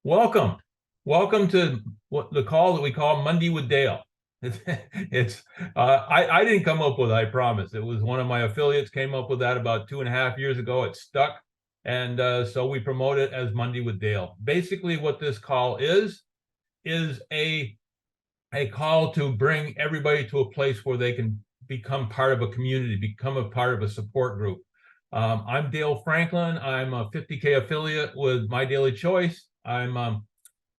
Welcome. Welcome to what the call that we call Monday with Dale. It's I didn't come up with it, I promise. It was one of my affiliates came up with that about 2.5 years ago. It stuck. And so we promote it as Monday with Dale. Basically, what this call is a call to bring everybody to a place where they can become part of a community, become a part of a support group. I'm Dale Franklin. I'm a 50K affiliate with My Daily Choice. I'm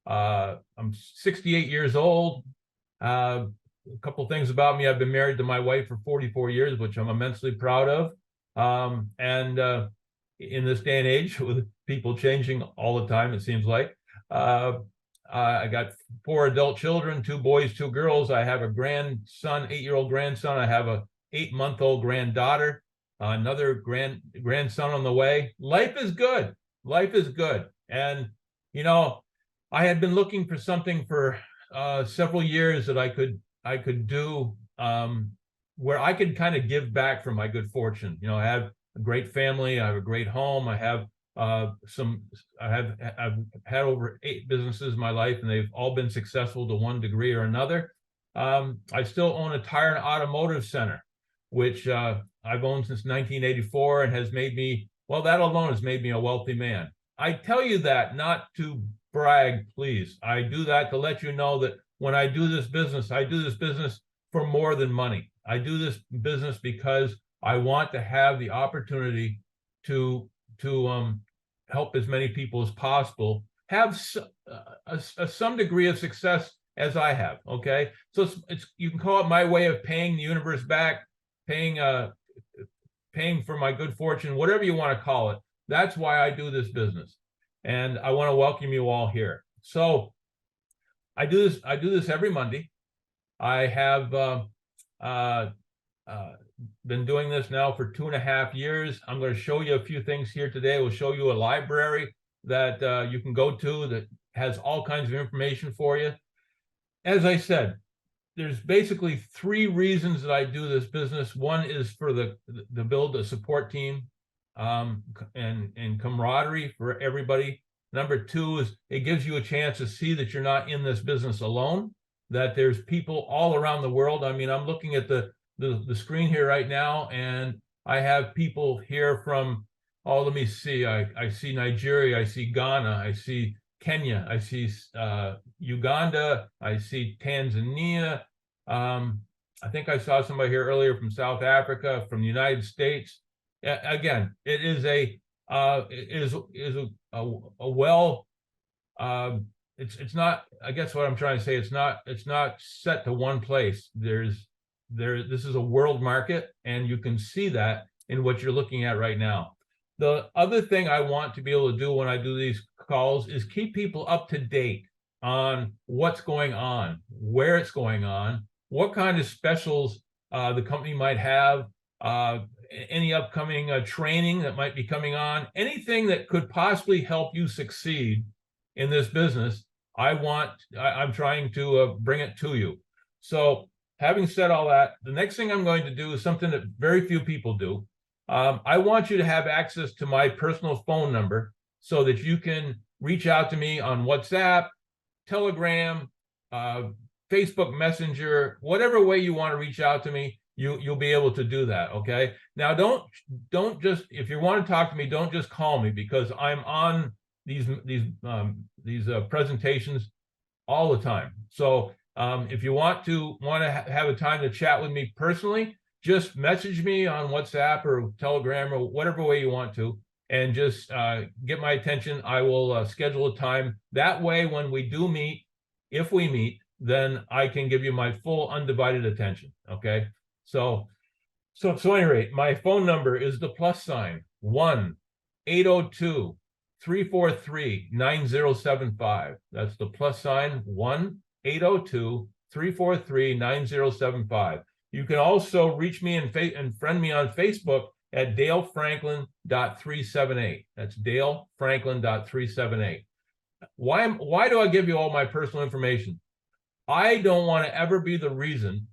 68 years old. A couple things about me: I've been married to my wife for 44 years, which I'm immensely proud of. And in this day and age, with people changing all the time, it seems like. I got 4 adult children, 2 boys, 2 girls. I have a grandson, 8-year-old grandson. I have a 8-month-old granddaughter, another grandson on the way. Life is good. Life is good. And, I had been looking for something for several years that I could do where I could kind of give back from my good fortune. I have a great family. I have a great home. I've had over 8 businesses in my life, and they've all been successful to one degree or another. I still own a tire and automotive center, which I've owned since 1984, and has made me, well, that alone has made me a wealthy man. I tell you that not to brag, please. I do that to let you know that when I do this business, I do this business for more than money. I do this business because I want to have the opportunity to help as many people as possible have some degree of success as I have. Okay, so it's you can call it my way of paying the universe back, paying for my good fortune, whatever you want to call it. That's why I do this business, and I want to welcome you all here. So I do this every Monday. I have been doing this now for 2.5 years. I'm going to show you a few things here today. We'll show you a library that you can go to that has all kinds of information for you. As I said, there's basically 3 reasons that I do this business. One is for the build a support team and camaraderie for everybody. Number 2 is it gives you a chance to see that you're not in this business alone, that there's people all around the world. I mean, I'm looking at the screen here right now, and I have people here from, let me see. I see Nigeria, I see Ghana, I see Kenya, I see Uganda, I see Tanzania. I think I saw somebody here earlier from South Africa, from the United States. Again, it is it's not, I guess what I'm trying to say, it's not set to one place. This is a world market, and you can see that in what you're looking at right now. The other thing I want to be able to do when I do these calls is keep people up to date on what's going on, where it's going on, what kind of specials the company might have, any upcoming training that might be coming on, anything that could possibly help you succeed in this business. I'm trying to bring it to you. So having said all that, the next thing I'm going to do is something that very few people do. I want you to have access to my personal phone number so that you can reach out to me on WhatsApp, Telegram, Facebook Messenger, whatever way you want to reach out to me. You'll be able to do that. Okay. Now, don't just, if you want to talk to me, don't just call me, because I'm on these presentations all the time. So if you want to have a time to chat with me personally, just message me on WhatsApp or Telegram or whatever way you want to, and just get my attention. I will schedule a time. That way, when we do meet, if we meet, then I can give you my full undivided attention. Okay. So at any rate, my phone number is the +1-802-343-9075. That's the +1-802-343-9075. You can also reach me and friend me on Facebook at DaleFranklin.378. That's DaleFranklin.378. Why do I give you all my personal information? I don't want to ever be the reason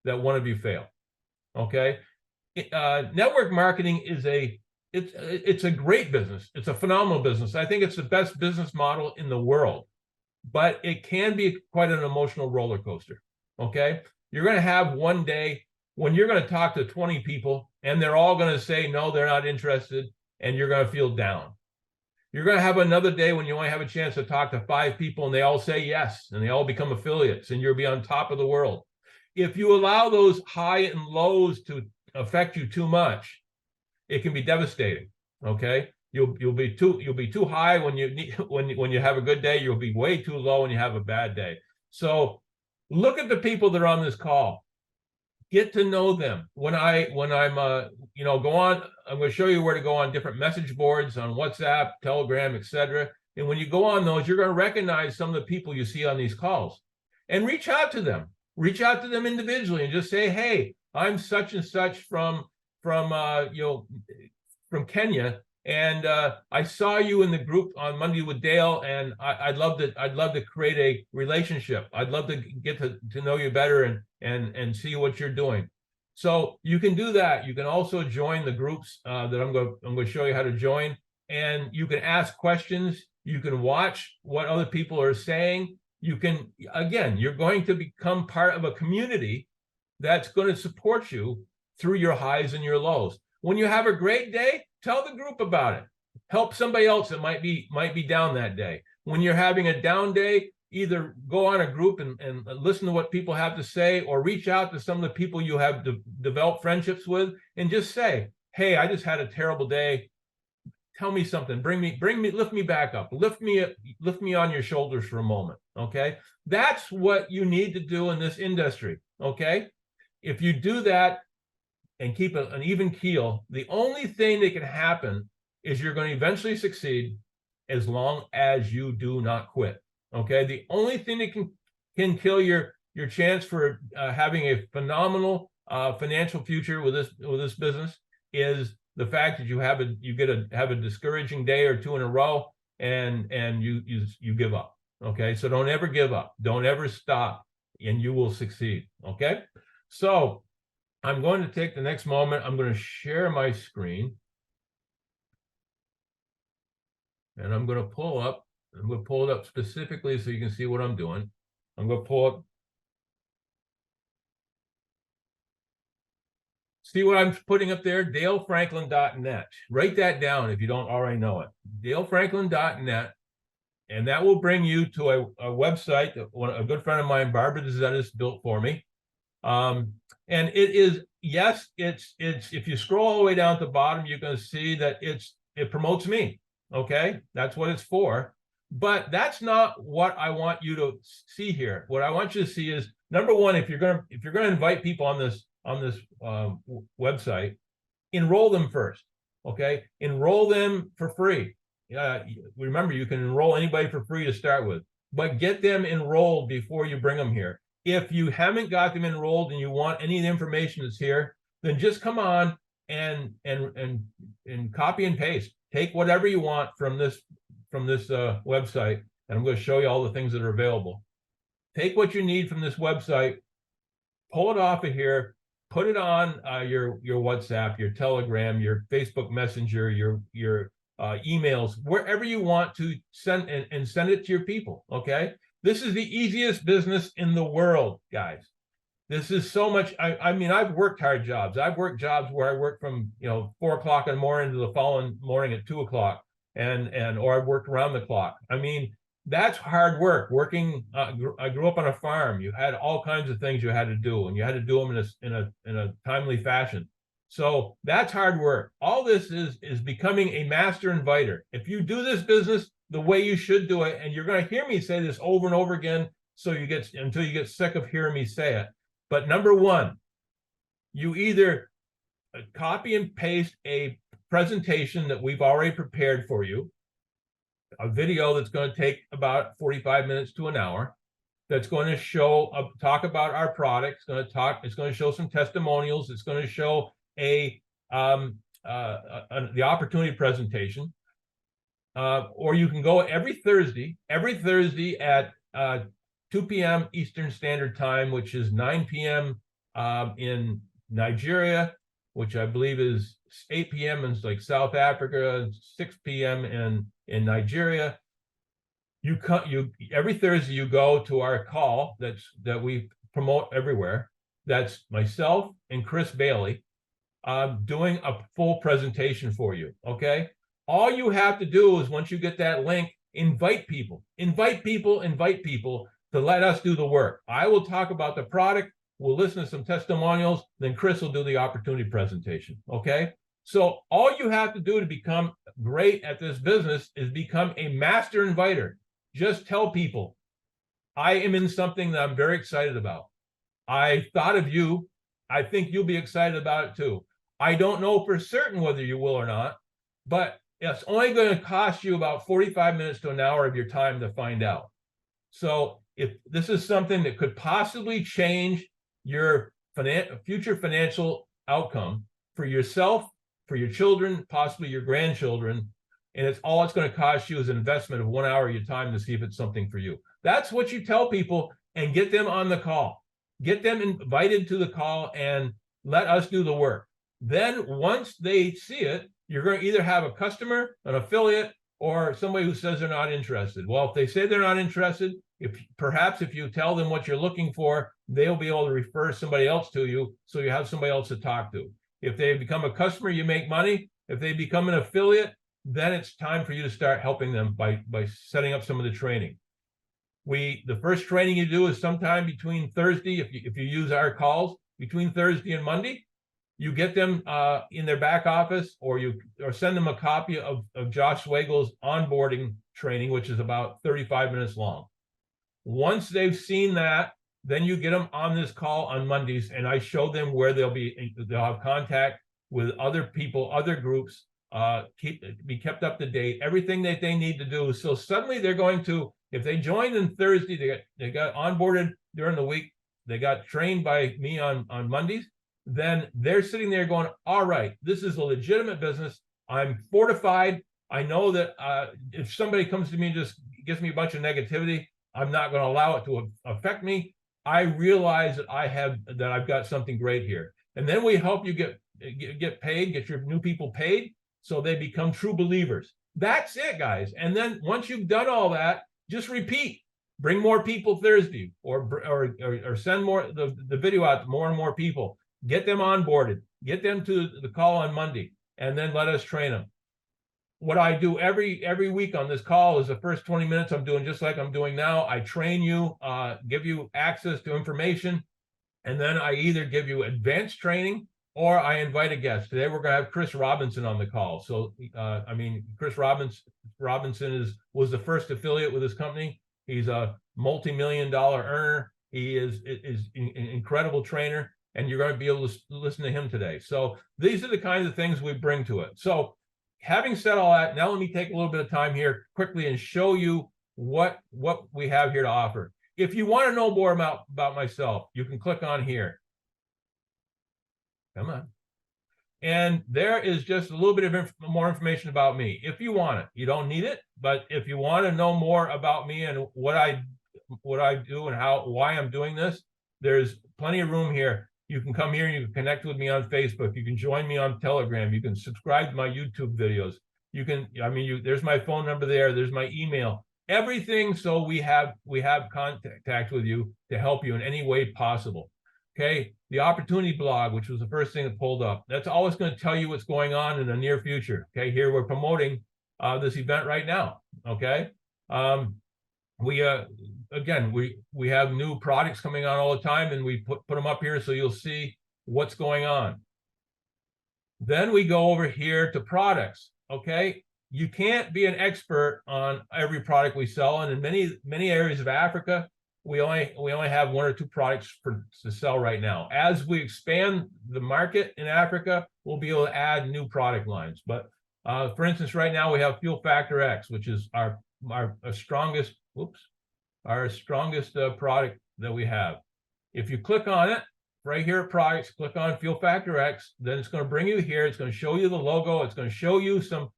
that one of you fail. Okay. Network marketing is a it's a great business. It's a phenomenal business. I think it's the best business model in the world, but it can be quite an emotional roller coaster. Okay. You're going to have one day when you're going to talk to 20 people and they're all going to say, no, they're not interested. And you're going to feel down. You're going to have another day when you only have a chance to talk to 5 people and they all say yes, and they all become affiliates, and you'll be on top of the world. If you allow those high and lows to affect you too much, it can be devastating. Okay. You'll be too high when you have a good day. You'll be way too low when you have a bad day. So look at the people that are on this call. Get to know them. When I'm go on, I'm going to show you where to go on different message boards on WhatsApp, Telegram, etc. And when you go on those, you're going to recognize some of the people you see on these calls, and reach out to them. Reach out to them individually and just say, hey, I'm such and such from Kenya, and I saw you in the group on Monday with Dale, and I'd love to create a relationship. I'd love to get to know you better and see what you're doing. So you can do that. You can also join the groups that I'm going to show you how to join, and you can ask questions. You can watch what other people are saying. You can, again, you're going to become part of a community that's going to support you through your highs and your lows. When you have a great day, tell the group about it. Help somebody else that might be down that day. When you're having a down day, either go on a group and listen to what people have to say, or reach out to some of the people you have developed friendships with and just say, hey, I just had a terrible day. Tell me something. Lift me back up. Lift me on your shoulders for a moment. Okay. That's what you need to do in this industry. Okay. If you do that and keep an even keel, the only thing that can happen is you're going to eventually succeed, as long as you do not quit. Okay. The only thing that can kill your chance for having a phenomenal financial future with this business is the fact that you have a discouraging day or two in a row, and you give up. Okay. So don't ever give up. Don't ever stop, and you will succeed. Okay. So I'm going to take the next moment. I'm going to share my screen, and I'm going to pull it up specifically so you can see what I'm doing. I'm going to pull up. See what I'm putting up there? DaleFranklin.net. Write that down if you don't already know it. DaleFranklin.net. And that will bring you to a website that a good friend of mine, Barbara DeZetis, built for me. And it is, yes, it's if you scroll all the way down to the bottom, you're going to see that it promotes me. Okay, that's what it's for. But that's not what I want you to see here. What I want you to see is, number one, if you're going to invite people on this website, enroll them first. Okay, enroll them for free. Remember, you can enroll anybody for free to start with, but get them enrolled before you bring them here. If you haven't got them enrolled and you want any of the information that's here, then just come on and copy and paste. Take whatever you want from this website, and I'm going to show you all the things that are available. Take what you need from this website, pull it off of here, put it on your WhatsApp, your Telegram, your Facebook Messenger, your emails, wherever you want to send, and send it to your people. Okay. This is the easiest business in the world, guys. This is so much. I mean, I've worked hard jobs. I've worked jobs where I worked from 4 o'clock in the morning to the following morning at 2 o'clock, or I've worked around the clock. I mean, that's hard work. Working. I grew up on a farm. You had all kinds of things you had to do, and you had to do them in a timely fashion. So that's hard work. All this is becoming a master inviter. If you do this business the way you should do it, and you're going to hear me say this over and over again, until you get sick of hearing me say it. But number one, you either copy and paste a presentation that we've already prepared for you, a video that's going to take about 45 minutes to an hour, that's going to talk about our product. It's going to show some testimonials. It's going to show the opportunity presentation. Or you can go every Thursday at 2 p.m. Eastern Standard Time, which is 9 p.m. In Nigeria, which I believe is 8 p.m. in like South Africa, 6 p.m. in Nigeria. Every Thursday you go to our call that we promote everywhere. That's myself and Chris Bailey doing a full presentation for you. Okay. All you have to do is, once you get that link, invite people to let us do the work. I will talk about the product. We'll listen to some testimonials. Then Chris will do the opportunity presentation. Okay. So all you have to do to become great at this business is become a master inviter. Just tell people, I am in something that I'm very excited about. I thought of you. I think you'll be excited about it too. I don't know for certain whether you will or not, but it's only going to cost you about 45 minutes to an hour of your time to find out. So if this is something that could possibly change your future financial outcome for yourself, for your children, possibly your grandchildren, and it's going to cost you is an investment of 1 hour of your time to see if it's something for you. That's what you tell people, and get them on the call. Get them invited to the call and let us do the work. Then once they see it, you're going to either have a customer, an affiliate, or somebody who says they're not interested. Well, if they say they're not interested, perhaps if you tell them what you're looking for, they'll be able to refer somebody else to you, so you have somebody else to talk to. If they become a customer, you make money. If they become an affiliate, then it's time for you to start helping them by setting up some of the training. The first training you do is sometime between Thursday, if you use our calls, between Thursday and Monday. You get them in their back office, or send them a copy of Josh Swagel's onboarding training, which is about 35 minutes long. Once they've seen that, then you get them on this call on Mondays, and I show them where they'll have contact with other people, other groups, be kept up to date, everything that they need to do. So suddenly they're going to, if they joined on Thursday, they got onboarded during the week, they got trained by me on Mondays, then they're sitting there going, all right, this is a legitimate business. I'm fortified. I know that if somebody comes to me and just gives me a bunch of negativity, I'm not going to allow it to affect me. I realize that I've got something great here. And then we help you get paid, get your new people paid, so they become true believers. That's it, guys. And then once you've done all that, just repeat. Bring more people Thursday, or send the video out to more and more people. Get them onboarded, get them to the call on Monday, and then let us train them. What I do every week on this call is the first 20 minutes I'm doing just like I'm doing now. I train you, give you access to information, and then I either give you advanced training or I invite a guest. Today we're going to have Chris Robinson on the call. So, Chris Robinson was the first affiliate with his company. He's a multi-million-dollar earner. He is an incredible trainer, and you're going to be able to listen to him today. So these are the kinds of things we bring to it. So having said all that, now let me take a little bit of time here quickly and show you what we have here to offer. If you want to know more about myself, you can click on here. Come on. And there is just a little bit of more information about me. If you want it, you don't need it, but if you want to know more about me and what I do and why I'm doing this, there's plenty of room here. You can come here and you can connect with me on Facebook. You can join me on Telegram. You can subscribe to my YouTube videos. You can, there's my phone number there. There's my email, everything. So we have contact with you to help you in any way possible. Okay. The opportunity blog, which was the first thing that pulled up, that's always going to tell you what's going on in the near future. Okay. Here we're promoting this event right now. Okay. We have new products coming on all the time, and we put them up here so you'll see what's going on. Then we go over here to products. Okay. You can't be an expert on every product we sell. And in many areas of Africa, we only have 1 or 2 products to sell right now. As we expand the market in Africa, we'll be able to add new product lines. But for instance, right now we have Fuel Factor X, which is our strongest product that we have. If you click on it right here at products, click on Fuel Factor X, then it's going to bring you here. It's going to show you the logo. It's going to show you some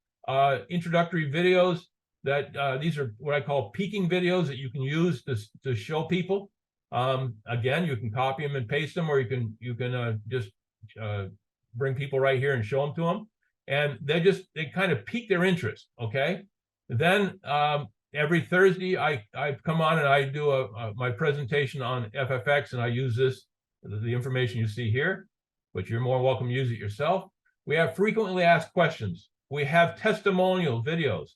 introductory videos that these are what I call peaking videos that you can use to show people. Again, you can copy them and paste them, or you can just bring people right here and show them to them. And they kind of pique their interest. Okay. Then every Thursday, I come on and I do my presentation on FFX, and I use the information you see here, but you're more welcome to use it yourself. We have frequently asked questions. We have testimonial videos.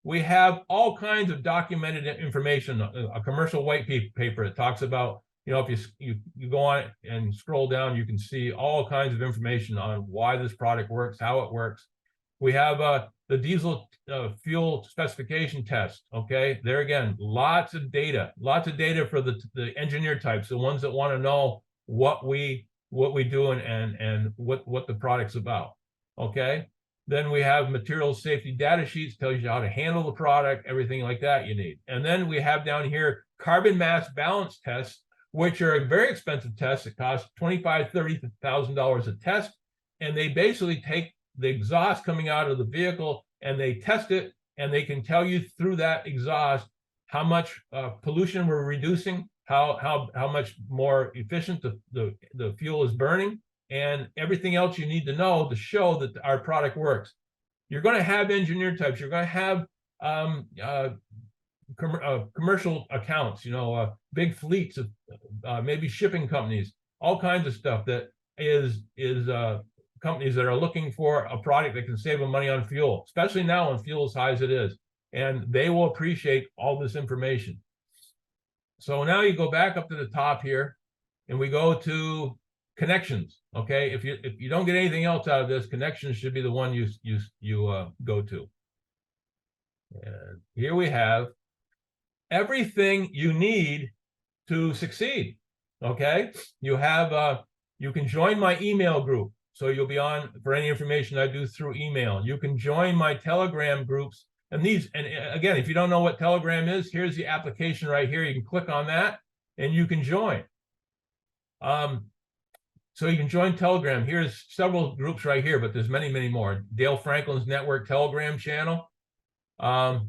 We have all kinds of documented information, a commercial white paper that talks about, if you go on and scroll down, you can see all kinds of information on why this product works, how it works. We have the diesel fuel specification test. Okay, there again, lots of data for the engineer types, the ones that want to know what we do and what the product's about. Okay, then we have materials safety data sheets, tells you how to handle the product, everything like that you need. And then we have down here carbon mass balance tests, which are a very expensive test. It costs $25,000 to $30,000 a test, and they basically take the exhaust coming out of the vehicle and they test it, and they can tell you through that exhaust how much pollution we're reducing, how much more efficient the fuel is burning, and everything else you need to know to show that our product works. You're going to have engineer types. You're going to have commercial accounts, big fleets of maybe shipping companies, all kinds of stuff that is companies that are looking for a product that can save them money on fuel, especially now when fuel is high as it is. And they will appreciate all this information. So now you go back up to the top here, and we go to connections. Okay, if you don't get anything else out of this, connections should be the one you go to. And here we have everything you need to succeed. Okay, you can join my email group, so you'll be on for any information I do through email. You can join my Telegram groups. And again, if you don't know what Telegram is, here's the application right here. You can click on that and you can join. So you can join Telegram. Here's several groups right here, but there's many, many more. Dale Franklin's Network Telegram channel. I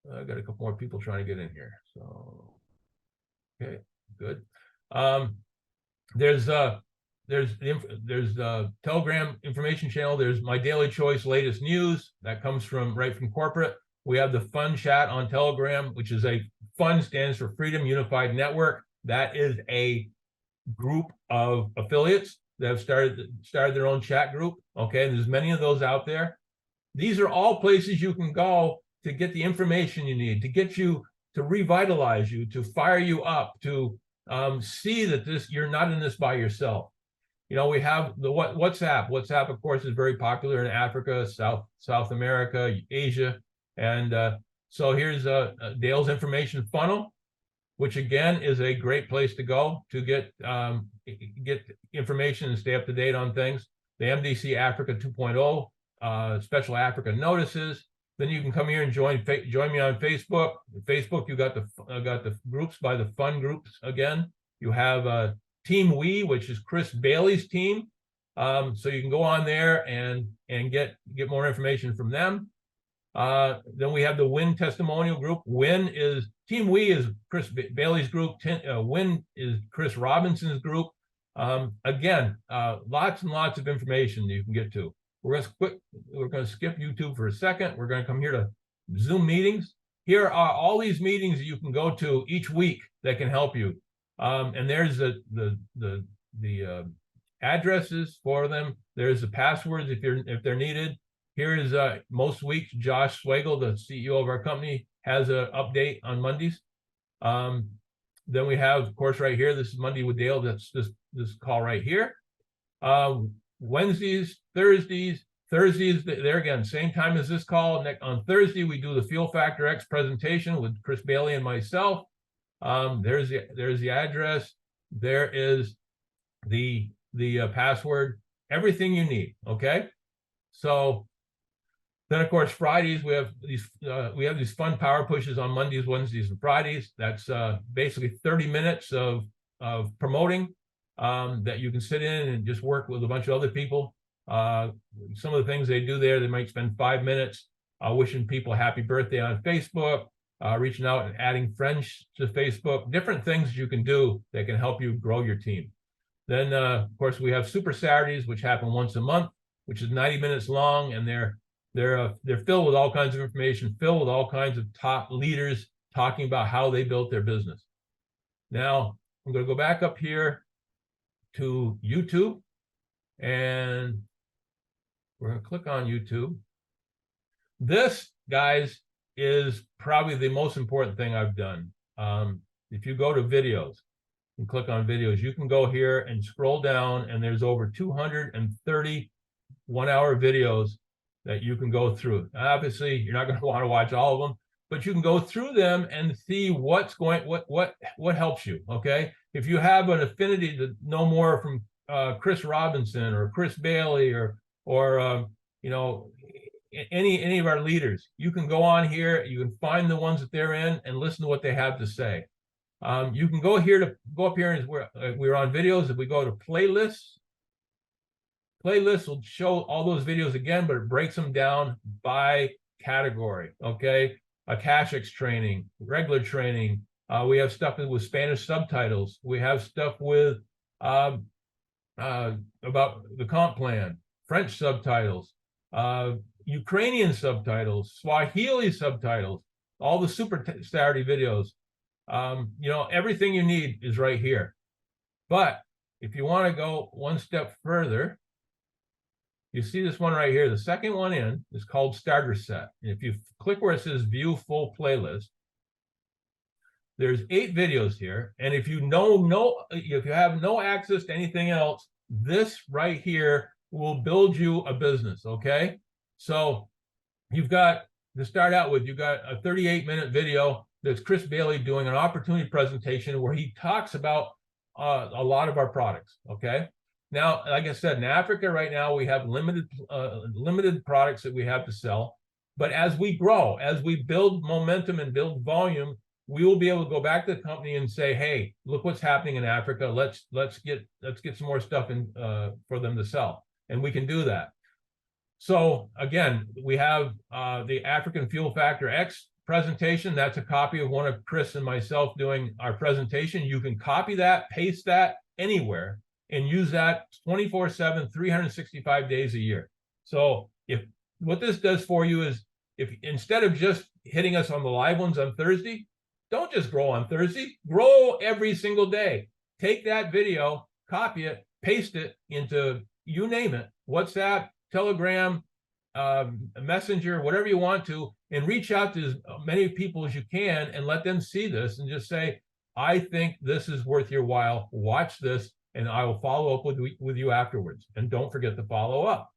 got a couple more people trying to get in here. So, okay, good. There's the Telegram information channel. There's my Daily Choice latest news that comes right from corporate. We have the Fun Chat on Telegram, which is FUN stands for Freedom Unified Network. That is a group of affiliates that have started their own chat group. Okay, there's many of those out there. These are all places you can go to get the information you need, to get you, to revitalize you, to fire you up, to see that you're not in this by yourself. We have the WhatsApp. WhatsApp, of course, is very popular in Africa, South America, Asia. And so here's Dale's information funnel, which again is a great place to go to get information and stay up to date on things. The MDC Africa 2.0, Special Africa notices. Then you can come here and join me on Facebook. Facebook, you got the groups by the fun groups again. You have Team We, which is Chris Bailey's team. So you can go on there and get more information from them. Then we have the WIN testimonial group. Team We is Chris Bailey's group. WIN is Chris Robinson's group. Again, lots and lots of information you can get to. We're going to skip YouTube for a second. We're going to come here to Zoom meetings. Here are all these meetings that you can go to each week that can help you. And there's the addresses for them. There's the passwords if they're needed. Here is most weeks, Josh Swagel, the CEO of our company, has an update on Mondays. Then we have, of course, right here, this is Monday with Dale. That's this call right here. Wednesdays, Thursdays, there again, same time as this call. On Thursday, we do the Fuel Factor X presentation with Chris Bailey and myself. There's the address. There is the password, everything you need. Okay. So then, of course, Fridays we have these fun power pushes on Mondays, Wednesdays, and Fridays. That's basically 30 minutes of promoting that you can sit in and just work with a bunch of other people. Some of the things they do there, they might spend 5 minutes wishing people a happy birthday on Facebook, reaching out and adding friends to Facebook, different things you can do that can help you grow your team. Then, of course, we have Super Saturdays, which happen once a month, which is 90 minutes long, and they're filled with all kinds of information, filled with all kinds of top leaders talking about how they built their business. Now, I'm going to go back up here to YouTube, and we're going to click on YouTube. This, guys, is probably the most important thing I've done. If you go to videos and click on videos, you can go here and scroll down, and there's over 230 one-hour videos that you can go through. Obviously, you're not going to want to watch all of them, but you can go through them and see what's going, what helps you. Okay, if you have an affinity to know more from Chris Robinson or Chris Bailey or you know, any of our leaders, you can go on here, you can find the ones that they're in and listen to what they have to say. You can go up here and we're on videos. If we go to playlists will show all those videos again, but it breaks them down by category. Okay, Akashics training, regular training. We have stuff with Spanish subtitles. We have stuff with about the comp plan, French subtitles, Ukrainian subtitles, Swahili subtitles, all the Super Saturday videos. You know, everything you need is right here. But if you want to go one step further, you see this one right here. The second one in is called Starter Set. And if you click where it says View Full Playlist, there's 8 videos here. And if you if you have no access to anything else, this right here will build you a business. Okay, so you've got to start out with, you've got a 38-minute video that's Chris Bailey doing an opportunity presentation where he talks about a lot of our products. Okay, now, like I said, in Africa right now, we have limited products that we have to sell. But as we grow, as we build momentum and build volume, we will be able to go back to the company and say, "Hey, look what's happening in Africa. Let's get some more stuff in for them to sell," and we can do that. So again, we have the African Fuel Factor X presentation. That's a copy of one of Chris and myself doing our presentation. You can copy that, paste that anywhere, and use that 24/7, 365 days a year. So if what this does for you is, if instead of just hitting us on the live ones on Thursday, don't just grow on Thursday, grow every single day. Take that video, copy it, paste it into, you name it, WhatsApp, Telegram, Messenger, whatever you want to, and reach out to as many people as you can and let them see this and just say, "I think this is worth your while. Watch this, and I will follow up with you afterwards." And don't forget to follow up.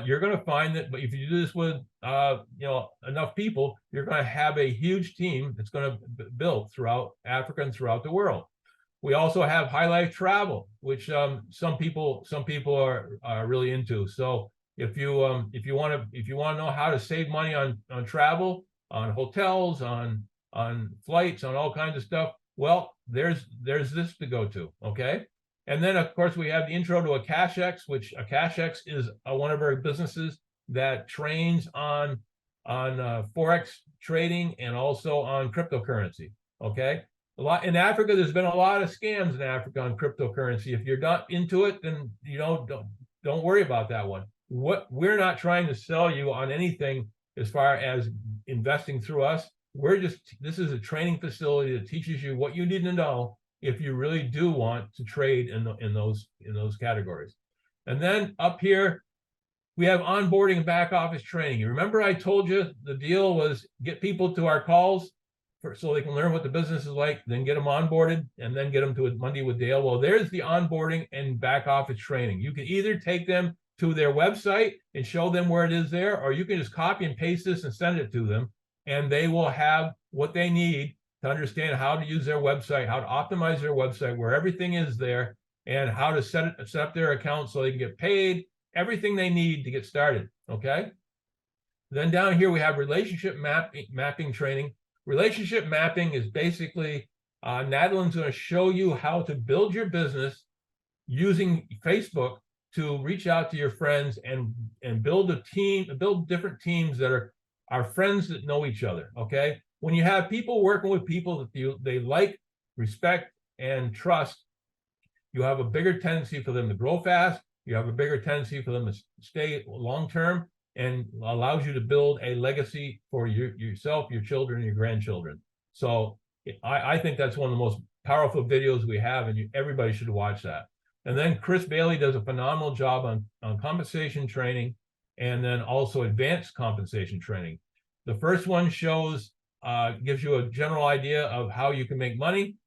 You're going to find that, but if you do this with enough people, you're going to have a huge team that's going to build throughout Africa and throughout the world. We also have High Life Travel, which some people are really into. So if you want to know how to save money on travel, on hotels, on flights, on all kinds of stuff, well, there's this to go to. Okay. And then, of course, we have the intro to Akashics, which Akashics is one of our businesses that trains on Forex trading and also on cryptocurrency. Okay. A lot in Africa, there's been a lot of scams in Africa on cryptocurrency. If you're not into it, then don't worry about that one. What we're not trying to sell you on anything as far as investing through us. This is a training facility that teaches you what you need to know if you really do want to trade in those categories. And then up here, we have onboarding and back office training. You remember I told you the deal was get people to our calls so they can learn what the business is like, then get them onboarded, and then get them to a Monday with Dale. Well, there's the onboarding and back office training. You can either take them to their website and show them where it is there, or you can just copy and paste this and send it to them, and they will have what they need to understand how to use their website, how to optimize their website, where everything is there, and how to set up their account so they can get paid, everything they need to get started. Okay. Then down here we have relationship mapping training. Relationship mapping is basically Natalie's going to show you how to build your business using Facebook to reach out to your friends and build a team, build different teams that are friends that know each other. Okay. When you have people working with people that they like, respect, and trust, you have a bigger tendency for them to grow fast. You have a bigger tendency for them to stay long-term, and allows you to build a legacy for yourself, your children, your grandchildren. So I think that's one of the most powerful videos we have, and everybody should watch that. And then Chris Bailey does a phenomenal job on compensation training, and then also advanced compensation training. The first one shows, gives you a general idea of how you can make money.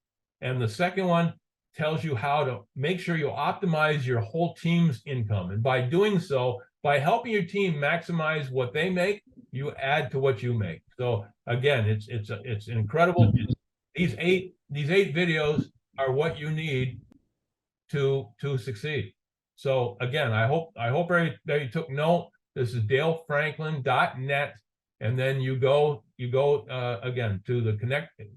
And the second one tells you how to make sure you optimize your whole team's income. And by doing so, by helping your team maximize what they make, you add to what you make. So again, it's incredible. These eight videos are what you need to succeed. So again, I hope everybody took note. This is dalefranklin.net, and then you go again to the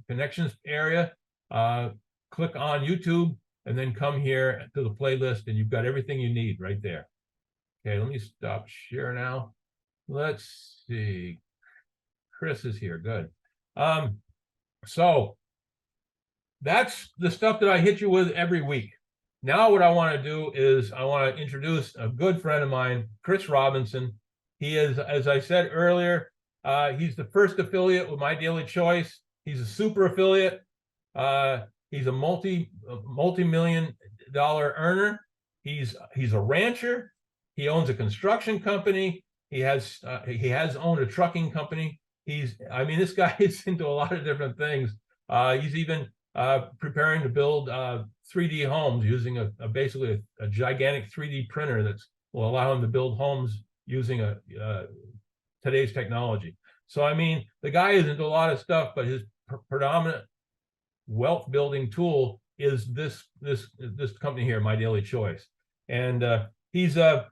connections area, click on YouTube, and then come here to the playlist, and you've got everything you need right there. Okay, let me stop share now. Let's see. Chris is here. Good. So that's the stuff that I hit you with every week. Now what I want to do is I want to introduce a good friend of mine, Chris Robinson. He is, as I said earlier, he's the first affiliate with My Daily Choice. He's a super affiliate. He's a multi-million dollar earner. He's a rancher. He owns a construction company. He has owned a trucking company. This guy is into a lot of different things. He's even preparing to build 3D homes using basically a gigantic 3D printer that will allow him to build homes using today's technology. So the guy is into a lot of stuff, but his predominant wealth building tool is this company here, My Daily Choice. And he's a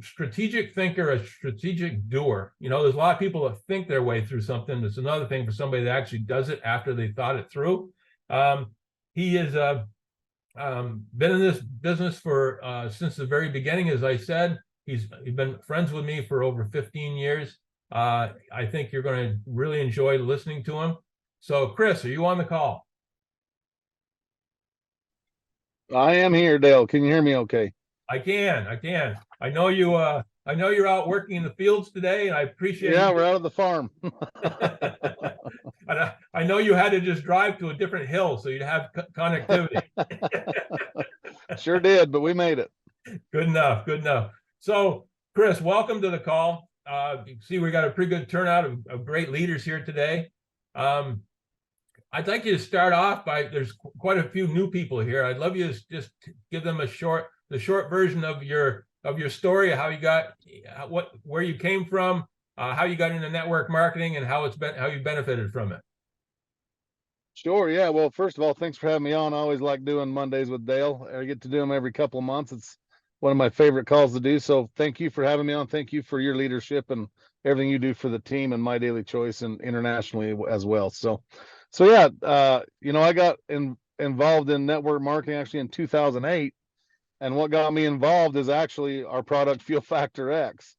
strategic thinker, a strategic doer. There's a lot of people that think their way through something. It's another thing for somebody that actually does it after they thought it through. He has been in this business for since the very beginning. As I said, he's been friends with me for over 15 years. I think you're going to really enjoy listening to him. So, Chris, are you on the call? I am here, Dale. Can you hear me okay? I can. I know you. I know you're out working in the fields today, and I appreciate. Yeah, we're out of the farm. And I know you had to just drive to a different hill so you'd have connectivity. Sure did, but we made it. Good enough. Good enough. So, Chris, welcome to the call. You see, we got a pretty good turnout of great leaders here today. I'd like you to start off by, there's quite a few new people here. I'd love you to just give them the short version of your story, how you got, where you came from, how you got into network marketing, and how you benefited from it. Sure. Yeah. Well, first of all, thanks for having me on. I always like doing Mondays with Dale. I get to do them every couple of months. It's one of my favorite calls to do. So thank you for having me on. Thank you for your leadership and everything you do for the team and My Daily Choice and internationally as well. So yeah, I got involved in network marketing actually in 2008. And what got me involved is actually our product Fuel Factor X.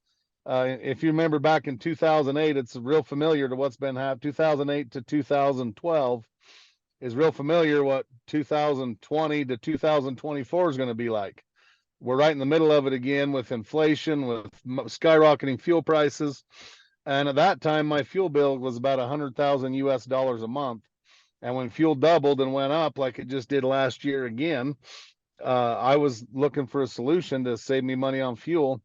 If you remember back in 2008, it's real familiar to what's been happening. 2008 to 2012 is real familiar what 2020 to 2024 is going to be like. We're right in the middle of it again with inflation, with skyrocketing fuel prices. And at that time, my fuel bill was about $100,000 US a month. And when fuel doubled and went up like it just did last year again, I was looking for a solution to save me money on fuel.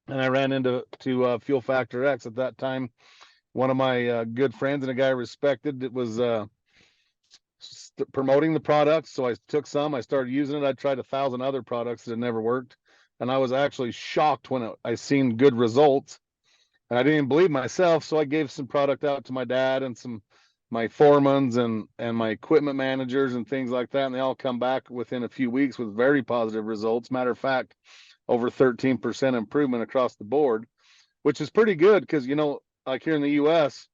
And I ran into Fuel Factor X at that time. One of my good friends and a guy I respected, it was promoting the product. So I took some, I started using it. I tried 1,000 other products that had never worked. And I was actually shocked when I seen good results. And I didn't even believe myself. So I gave some product out to my dad and my foremans and my equipment managers and things like that. And they all come back within a few weeks with very positive results. Matter of fact, over 13% improvement across the board, which is pretty good because, like here in the US,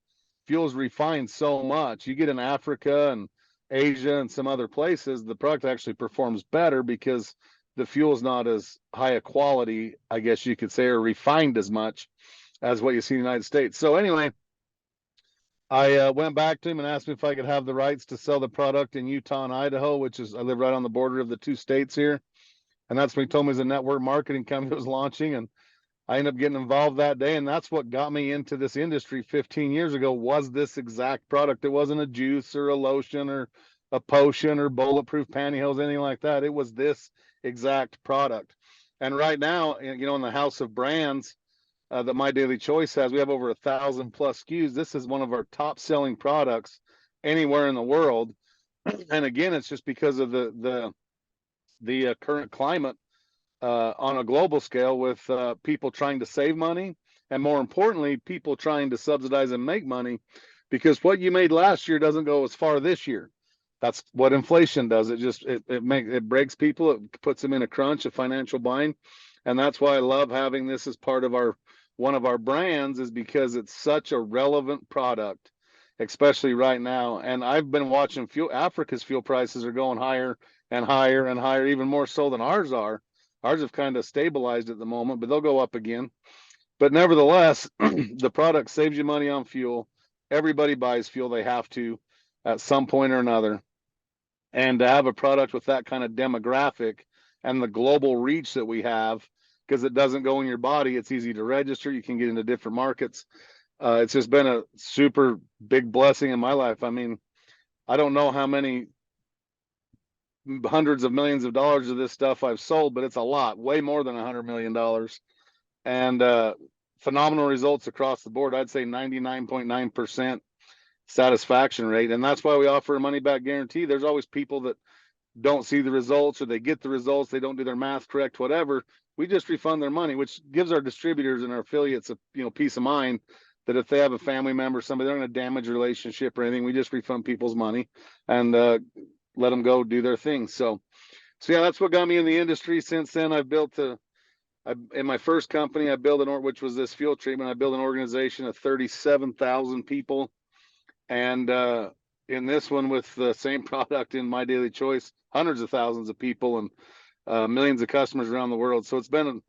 fuel is refined so much. You get in Africa and Asia and some other places, the product actually performs better because the fuel is not as high a quality, I guess you could say, or refined as much as what you see in the United States. So anyway, I went back to him and asked him if I could have the rights to sell the product in Utah and Idaho, which is, I live right on the border of the two states here. And that's when he told me the network marketing company was launching. And I ended up getting involved that day. And that's what got me into this industry 15 years ago, was this exact product. It wasn't a juice or a lotion or a potion or bulletproof pantyhose, anything like that. It was this exact product. And right now, you know, in the house of brands, that My Daily Choice has, we have over 1,000 plus SKUs. This is one of our top selling products anywhere in the world. And again, it's just because of the current climate on a global scale, with people trying to save money, and more importantly, people trying to subsidize and make money, because what you made last year doesn't go as far this year. That's what inflation does. It breaks people. It puts them in a crunch, a financial bind. And that's why I love having this as part of one of our brands, is because it's such a relevant product, especially right now. And I've been watching Africa's fuel prices are going higher and higher and higher, even more so than ours are. Ours have kind of stabilized at the moment, but they'll go up again. But nevertheless, the product saves you money on fuel. Everybody buys fuel. They have to at some point or another. And to have a product with that kind of demographic and the global reach that we have, because it doesn't go in your body, it's easy to register. You can get into different markets. It's just been a super big blessing in my life. I mean, I don't know how many hundreds of millions of dollars of this stuff I've sold, but it's a lot, way more than $100 million. And phenomenal results across the board. I'd say 99.9% satisfaction rate. And that's why we offer a money back guarantee. There's always people that don't see the results, or they get the results, they don't do their math correct, whatever. We just refund their money, which gives our distributors and our affiliates a, you know, peace of mind that if they have a family member, somebody, they're going to damage a relationship or anything, we just refund people's money and let them go do their thing. So yeah, that's what got me in the industry. Since then, I've built in my first company, I built which was this fuel treatment. I built an organization of 37,000 people. And in this one, with the same product in My Daily Choice, hundreds of thousands of people and millions of customers around the world. So it's been an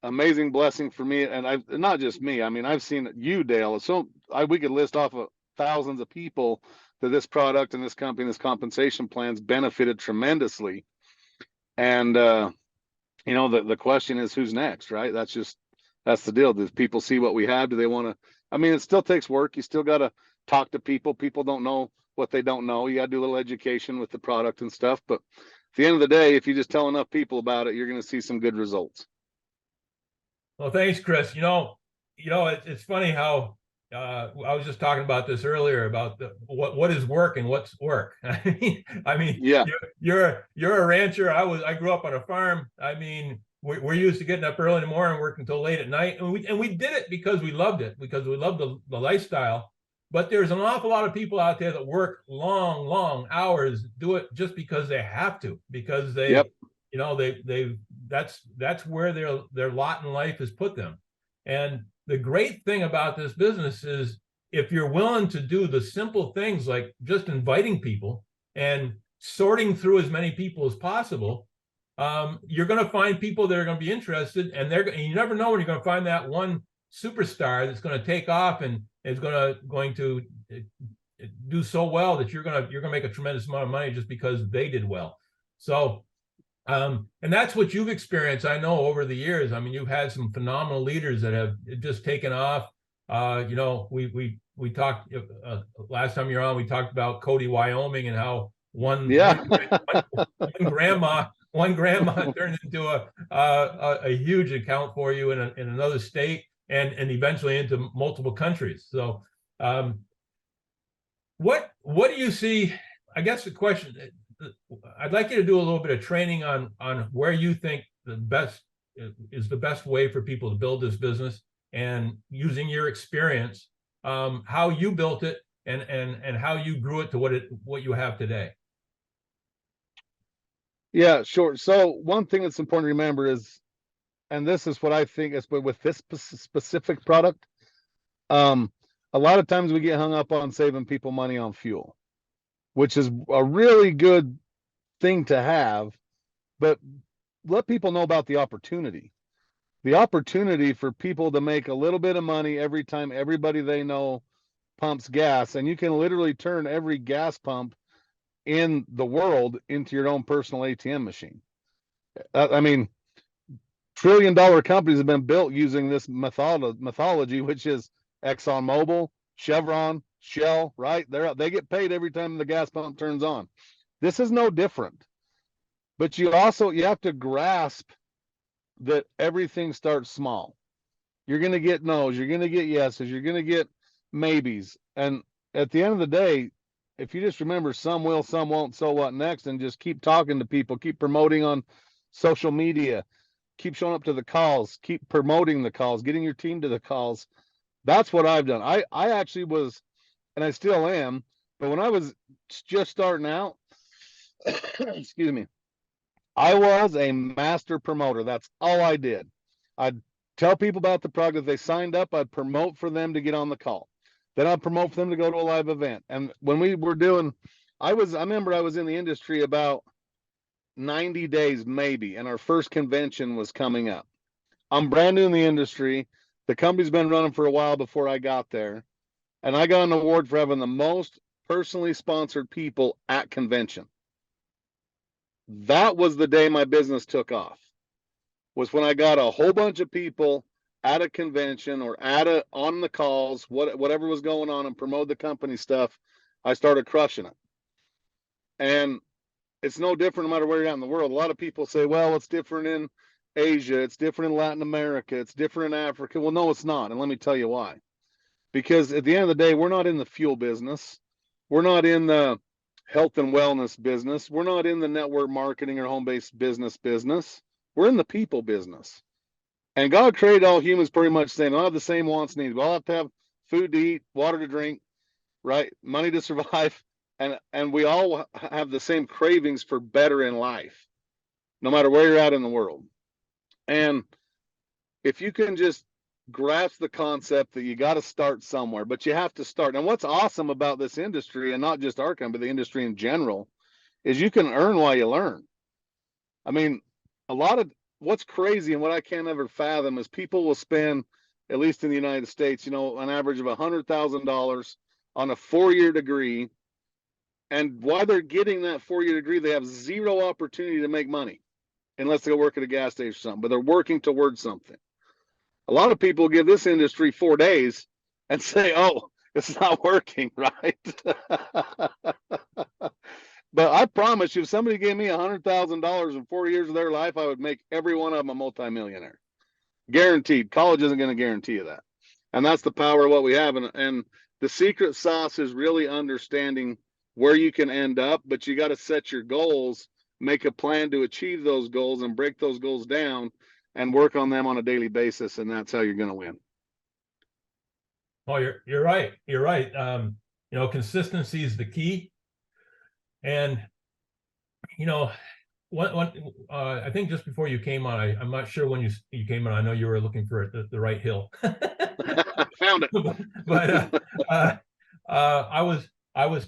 amazing blessing for me. And I've not just me. I mean, I've seen you, Dale. So we could list off of thousands of people that this product and this company, this compensation plans benefited tremendously. And you know, the question is, who's next, right? That's the deal. Do people see what we have? Do they want to? I mean, it still takes work. You still got to talk to people. People don't know what they don't know. You got to do a little education with the product and stuff. But at the end of the day, if you just tell enough people about it, you're going to see some good results. Well, thanks, Chris. It's funny how I was just talking about this earlier about what is work and what's work. I mean, Yeah, you're a rancher. I grew up on a farm. I mean, we're used to getting up early in the morning, working until late at night, and we did it because we loved it, because we loved the lifestyle. But there's an awful lot of people out there that work long hours, do it just because they have to, because yep, that's where their lot in life has put them. And the great thing about this business is, if you're willing to do the simple things like just inviting people and sorting through as many people as possible, you're going to find people that are going to be interested, and you never know when you're going to find that one superstar that's going to take off and is going to do so well that you're going to make a tremendous amount of money just because they did well. So and that's what you've experienced, I know, over the years. I mean, you've had some phenomenal leaders that have just taken off. We talked last time you're on, we talked about Cody, Wyoming, and how one grandma turned into a huge account for you in another state, and eventually into multiple countries. So what do you see? I guess the question, I'd like you to do a little bit of training on where you think the best way for people to build this business, and using your experience, how you built it and how you grew it to what you have today. Yeah, sure. So one thing that's important to remember is, and this is what I think is, but with this specific product, a lot of times we get hung up on saving people money on fuel, which is a really good thing to have, but let people know about the opportunity. The opportunity for people to make a little bit of money every time everybody they know pumps gas, and you can literally turn every gas pump in the world into your own personal ATM machine. I mean, trillion-dollar companies have been built using this methodology, which is ExxonMobil, Chevron, Shell, right? They get paid every time the gas pump turns on. This is no different. But you have to grasp that everything starts small. You're going to get no's, you're going to get yeses, you're going to get maybes. And at the end of the day, if you just remember some will, some won't, so what next, and just keep talking to people, keep promoting on social media, keep showing up to the calls, keep promoting the calls, getting your team to the calls. That's what I've done. I actually was, and I still am, but when I was just starting out, excuse me, I was a master promoter. That's all I did. I'd tell people about the product. If they signed up, I'd promote for them to get on the call. Then I'd promote for them to go to a live event. And when we were doing, I remember I was in the industry about 90 days maybe, and our first convention was coming up. I'm brand new in the industry. The company's been running for a while before I got there. And I got an award for having the most personally sponsored people at convention. That was the day my business took off, was when I got a whole bunch of people at a convention or on the calls, whatever was going on, and promote the company stuff. I started crushing it. And it's no different no matter where you're at in the world. A lot of people say, well, it's different in Asia, it's different in Latin America, it's different in Africa. Well, no, it's not. And let me tell you why. Because at the end of the day, we're not in the fuel business. We're not in the health and wellness business. We're not in the network marketing or home-based business. We're in the people business. And God created all humans pretty much saying, all have the same wants and needs. We all have to have food to eat, water to drink, right? Money to survive. And we all have the same cravings for better in life, no matter where you're at in the world. And if you can just grasp the concept that you got to start somewhere, but you have to start. And what's awesome about this industry, and not just our company, but the industry in general, is you can earn while you learn. I mean, a lot of what's crazy and what I can't ever fathom is people will spend, at least in the United States, an average of $100,000 on a 4-year degree. And while they're getting that 4-year degree, they have zero opportunity to make money unless they go work at a gas station or something, but they're working towards something. A lot of people give this industry 4 days and say, oh, it's not working, right? But I promise you, if somebody gave me $100,000 in 4 years of their life, I would make every one of them a multimillionaire. Guaranteed. College isn't going to guarantee you that. And that's the power of what we have. And the secret sauce is really understanding where you can end up, but you got to set your goals, make a plan to achieve those goals, and break those goals down and work on them on a daily basis. And that's how you're going to win. Oh, you're right. You're right. Consistency is the key. And, I think just before you came on, I'm not sure when you came on. I know you were looking for the right hill. Found it. But I was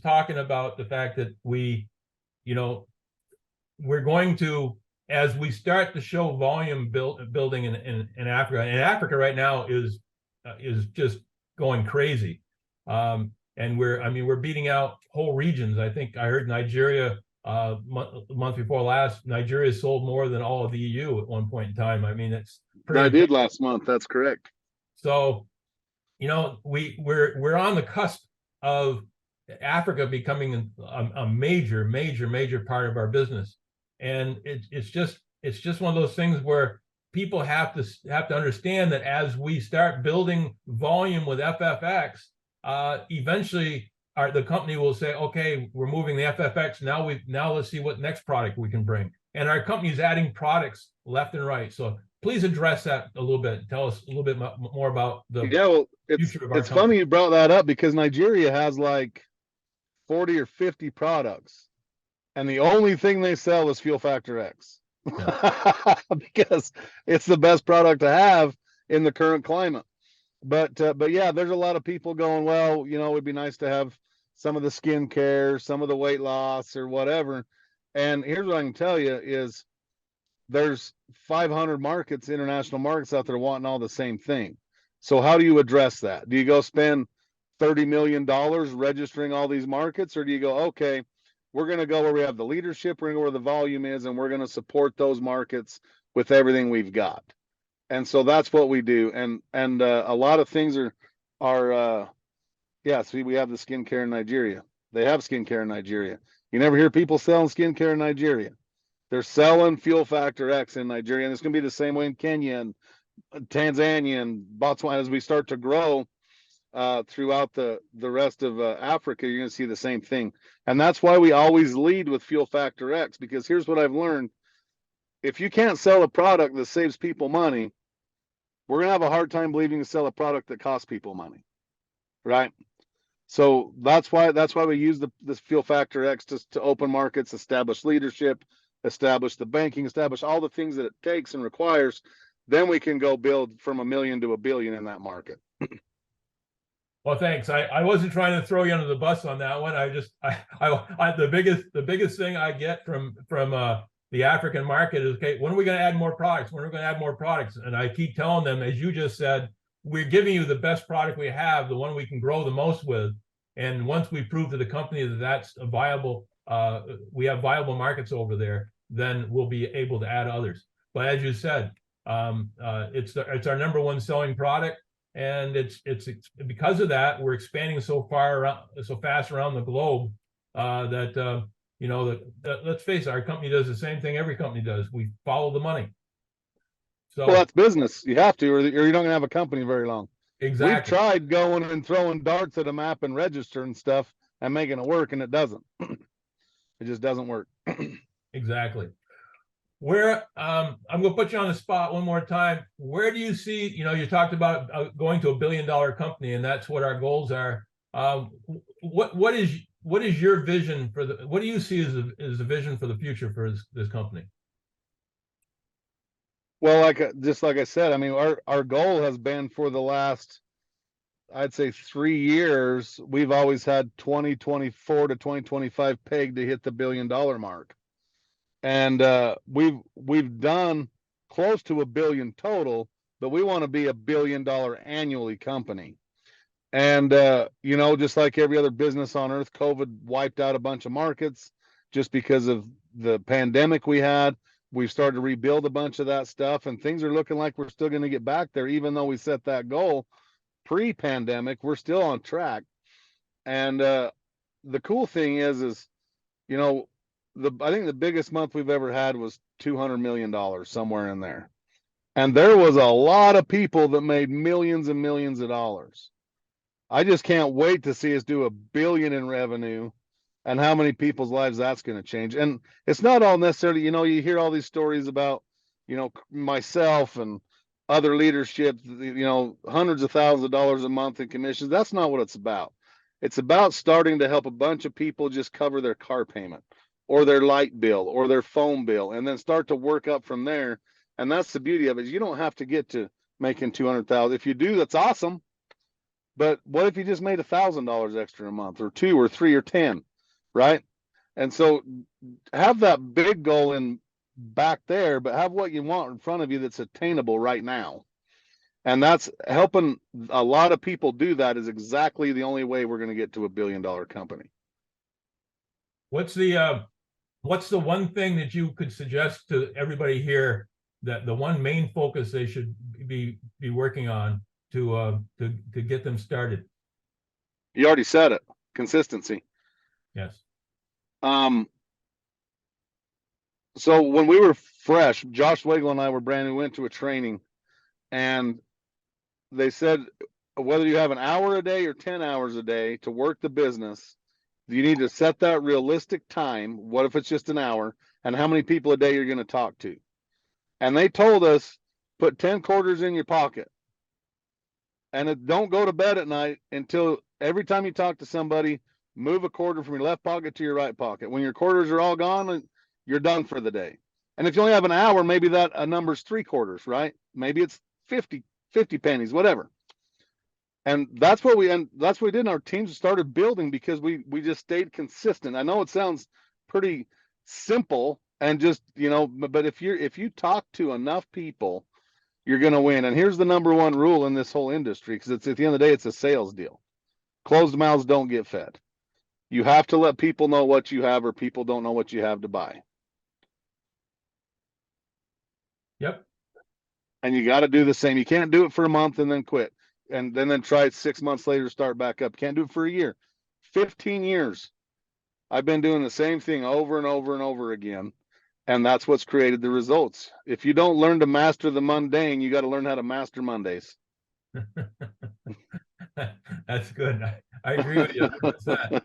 talking about the fact that we're going to, as we start to show volume building in Africa, and Africa right now is just going crazy. And we're beating out whole regions. I think I heard Nigeria month before last. Nigeria sold more than all of the EU at one point in time. I mean, it's pretty. I did last month. That's correct. So, we're on the cusp of Africa becoming a major part of our business. And it's just one of those things where people have to understand that as we start building volume with FFX, eventually the company will say, okay, we're moving the FFX. Now let's see what next product we can bring. And our company is adding products left and right. So please address that a little bit. Tell us a little bit more about the future of our it's funny you brought that up, because Nigeria has like 40 or 50 products, and the only thing they sell is Fuel Factor X. Yeah. Because it's the best product to have in the current climate. But yeah, there's a lot of people going, well, it'd be nice to have some of the skin care, some of the weight loss or whatever. And here's what I can tell you is there's 500 markets, international markets out there wanting all the same thing. So how do you address that? Do you go spend $30 million registering all these markets? Or do you go, okay, we're going to go where we have the leadership, we're going to go where the volume is, and we're going to support those markets with everything we've got. And so that's what we do. And a lot of things yeah, see, we have the skincare in Nigeria. They have skincare in Nigeria. You never hear people selling skincare in Nigeria. They're selling Fuel Factor X in Nigeria, and it's going to be the same way in Kenya and Tanzania and Botswana. As we start to grow throughout the rest of Africa, you're going to see the same thing. And that's why we always lead with Fuel Factor X, because here's what I've learned. If you can't sell a product that saves people money, we're going to have a hard time believing to sell a product that costs people money, right? So that's why we use this Fuel Factor X to open markets, establish leadership, establish the banking, establish all the things that it takes and requires. Then we can go build from $1 million to $1 billion in that market. Well, thanks. I wasn't trying to throw you under the bus on that one. The biggest thing I get from the African market is, okay, when are we going to add more products? When are we going to add more products? And I keep telling them, as you just said, we're giving you the best product we have, the one we can grow the most with. And once we prove to the company that that's a viable, we have viable markets over there, then we'll be able to add others. But as you said, it's our number one selling product. And it's because of that, we're expanding so fast around the globe that let's face it, our company does the same thing every company does. We follow the money. So well, that's business. You have to, or you're not going to have a company very long. Exactly. We've tried going and throwing darts at a map and register and stuff and making it work, and it doesn't. It just doesn't work. Exactly. Where I'm going to put you on the spot one more time. Where do you see, you talked about going to $1 billion company, and that's what our goals are. What is your vision for what do you see as the vision for the future for this company? Well, just like I said, I mean, our goal has been for the last, I'd say 3 years, we've always had 2024 to 2025 pegged to hit the $1 billion mark. And we've done close to $1 billion total, but we want to be $1 billion annually company. And just like every other business on earth, COVID wiped out a bunch of markets just because of the pandemic we had. We've started to rebuild a bunch of that stuff, and things are looking like we're still going to get back there. Even though we set that goal pre-pandemic, we're still on track. And the cool thing is I think the biggest month we've ever had was $200 million, somewhere in there. And there was a lot of people that made millions and millions of dollars. I just can't wait to see us do $1 billion in revenue, and how many people's lives that's going to change. And it's not all necessarily, you hear all these stories about, myself and other leadership, hundreds of thousands of dollars a month in commissions. That's not what it's about. It's about starting to help a bunch of people just cover their car payment or their light bill or their phone bill, and then start to work up from there. And that's the beauty of it. You don't have to get to making 200,000. If you do, that's awesome. But what if you just made $1,000 extra a month, or 2 or 3 or 10, right? And so have that big goal in back there, but have what you want in front of you that's attainable right now. And that's helping a lot of people do that is exactly the only way we're going to get to $1 billion company. What's the one thing that you could suggest to everybody here, that the one main focus they should be working on to get them started? You already said it. Consistency. Yes. So when we were fresh, Josh Wagle and I were brand new, went to a training, and they said, whether you have an hour a day or 10 hours a day to work the business, you need to set that realistic time. What if it's just an hour, and how many people a day you're going to talk to? And they told us, put 10 quarters in your pocket, and don't go to bed at night until every time you talk to somebody, move a quarter from your left pocket to your right pocket. When your quarters are all gone, you're done for the day. And if you only have an hour, maybe that a number's 3 quarters, right? Maybe it's 50 pennies, whatever. And that's what we did. And our teams started building because we just stayed consistent. I know it sounds pretty simple and just, but if you talk to enough people, you're going to win. And here's the number one rule in this whole industry, because it's at the end of the day, it's a sales deal. Closed mouths don't get fed. You have to let people know what you have, or people don't know what you have to buy. Yep. And you got to do the same. You can't do it for a month and then quit, and then try it 6 months later, start back up. Can't do it for a year. 15 years. I've been doing the same thing over and over and over again. And that's what's created the results. If you don't learn to master the mundane, you got to learn how to master Mondays. That's good. I agree with you 100%.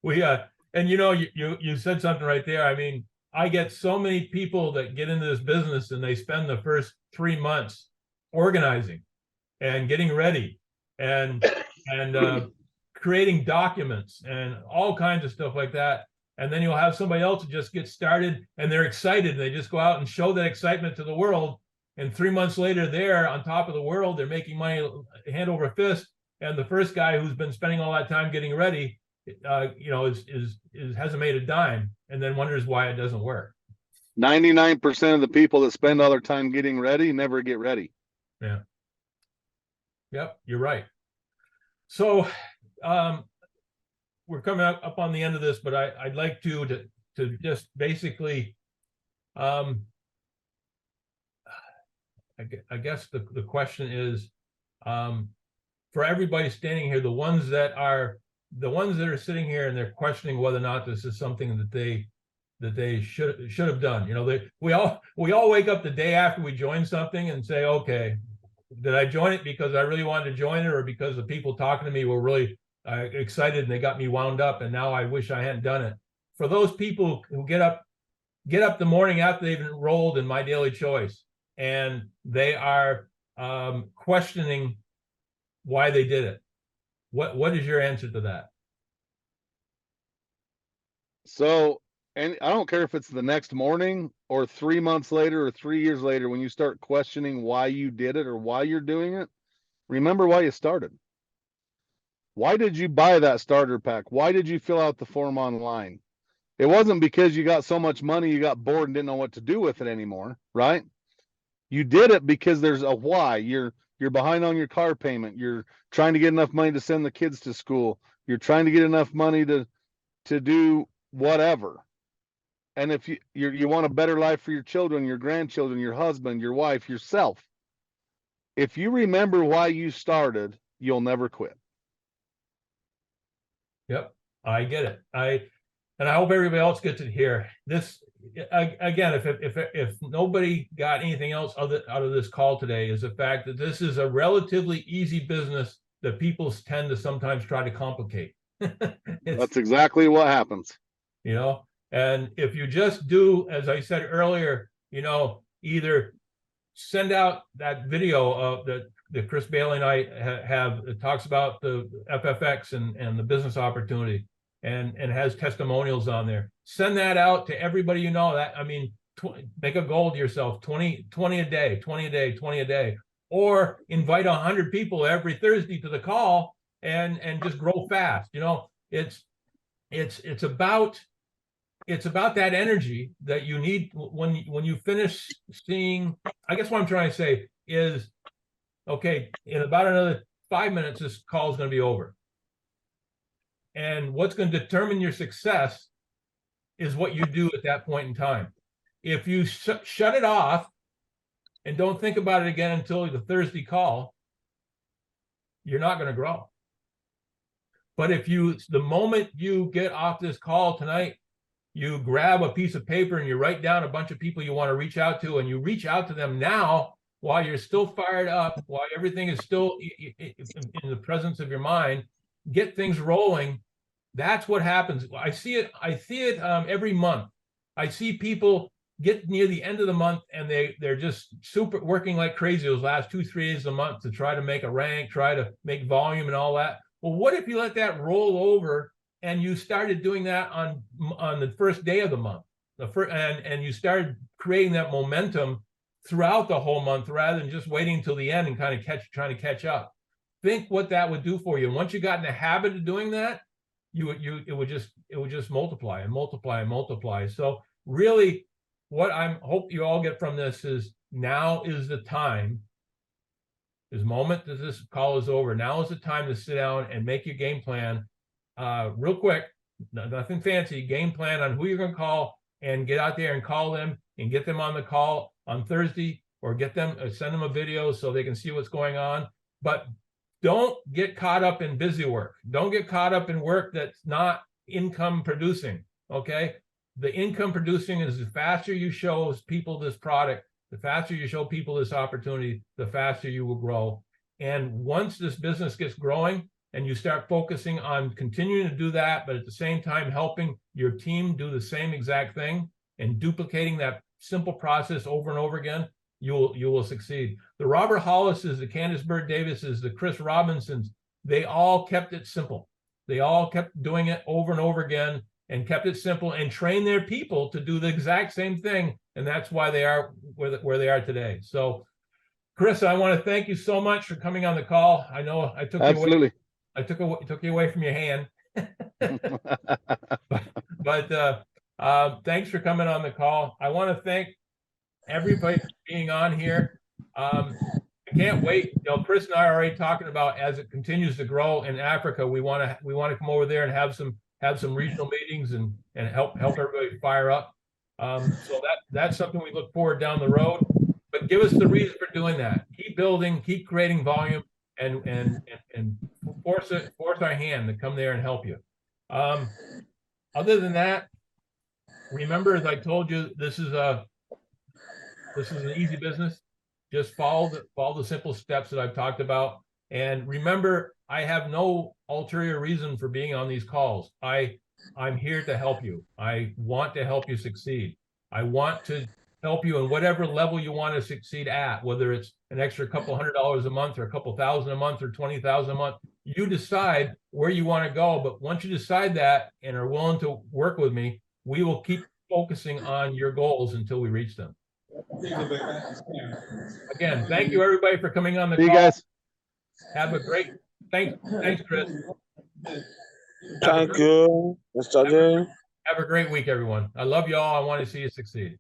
We and you said something right there. I mean, I get so many people that get into this business and they spend the first 3 months organizing and getting ready and creating documents and all kinds of stuff like that. And then you'll have somebody else who just gets started and they're excited and they just go out and show that excitement to the world. And 3 months later, they're on top of the world. They're making money hand over fist. And the first guy who's been spending all that time getting ready, hasn't made a dime, and then wonders why it doesn't work. 99% of the people that spend all their time getting ready never get ready. Yeah. Yep, you're right. So, we're coming up on the end of this, but I'd like to just basically, I guess the question is, for everybody standing here, the ones that are sitting here and they're questioning whether or not this is something that they should have done. We all wake up the day after we join something and say, okay, did I join it because I really wanted to join it, or because the people talking to me were really excited and they got me wound up, and now I wish I hadn't done it. For those people who get up the morning after they've enrolled in My Daily Choice and they are questioning why they did it, what is your answer to that? So, and I don't care if it's the next morning or 3 months later or 3 years later, when you start questioning why you did it or why you're doing it, remember why you started. Why did you buy that starter pack? Why did you fill out the form online? It wasn't because you got so much money you got bored and didn't know what to do with it anymore, right? You did it because there's a why. You're behind on your car payment. You're trying to get enough money to send the kids to school. You're trying to get enough money to do whatever. And if you want a better life for your children, your grandchildren, your husband, your wife, yourself, if you remember why you started, you'll never quit. Yep, I get it. And I hope everybody else gets it here. This, again, if nobody got anything else out of this call today, is the fact that this is a relatively easy business that people tend to sometimes try to complicate. That's exactly what happens. And if you just do, as I said earlier, either send out that video of that Chris Bailey and I have, it talks about the FFX and the business opportunity, and has testimonials on there. Send that out to everybody make a goal to yourself, 20 a day, 20 a day, 20 a day, or invite 100 people every Thursday to the call and just grow fast. It's about that energy that you need when you finish seeing. I guess what I'm trying to say is, okay, in about another 5 minutes, this call is going to be over. And what's going to determine your success is what you do at that point in time. If you shut it off and don't think about it again until the Thursday call, you're not going to grow. But if the moment you get off this call tonight, you grab a piece of paper and you write down a bunch of people you want to reach out to, and you reach out to them now while you're still fired up, while everything is still in the presence of your mind, get things rolling. That's what happens. I see it every month. I see people get near the end of the month and they're just super working like crazy those last 2-3 days of the month to try to make a rank, try to make volume and all that. Well, what if you let that roll over and you started doing that on the first day of the month, and you started creating that momentum throughout the whole month rather than just waiting until the end and kind of trying to catch up? Think what that would do for you. And once you got in the habit of doing that, it would just multiply and multiply and multiply. So really, what I hope you all get from this is, now is the time This moment that this call is over, now is the time to sit down and make your game plan real quick. Nothing fancy, game plan on who you're going to call, and get out there and call them and get them on the call on Thursday, or get them, send them a video so they can see what's going on. But don't get caught up in busy work. Don't get caught up in work that's not income producing. Okay. The income producing is the faster you show people this product, the faster you show people this opportunity, the faster you will grow. And once this business gets growing and you start focusing on continuing to do that, but at the same time helping your team do the same exact thing and duplicating that simple process over and over again, you will succeed. The Robert Hollises, the Candace Bird Davises, the Chris Robinsons, they all kept it simple. They all kept doing it over and over again and kept it simple and trained their people to do the exact same thing. And that's why they are where they are today. So, Chris, I want to thank you so much for coming on the call. I know I took Absolutely. took you away from your hand, but thanks for coming on the call. I want to thank everybody for being on here. I can't wait. Chris and I are already talking about, as it continues to grow in Africa, we want to come over there and have some regional meetings and help everybody fire up. So that's something we look forward down the road. But give us the reason for doing that. Keep building, keep creating volume, and force our hand to come there and help you. Other than that, remember, as I told you, this is an easy business. Just follow the simple steps that I've talked about. And remember, I have no ulterior reason for being on these calls. I'm here to help you. I want to help you succeed. I want to help you in whatever level you want to succeed at, whether it's an extra couple $100 a month or a couple thousand a month or 20,000 a month. You decide where you want to go. But once you decide that and are willing to work with me, we will keep focusing on your goals until we reach them. Again, thank you everybody for coming on the call. See you guys. Have a great, thanks, Chris. Thank you, Mr. Dean. Have a great week, everyone. I love you all. I want to see you succeed.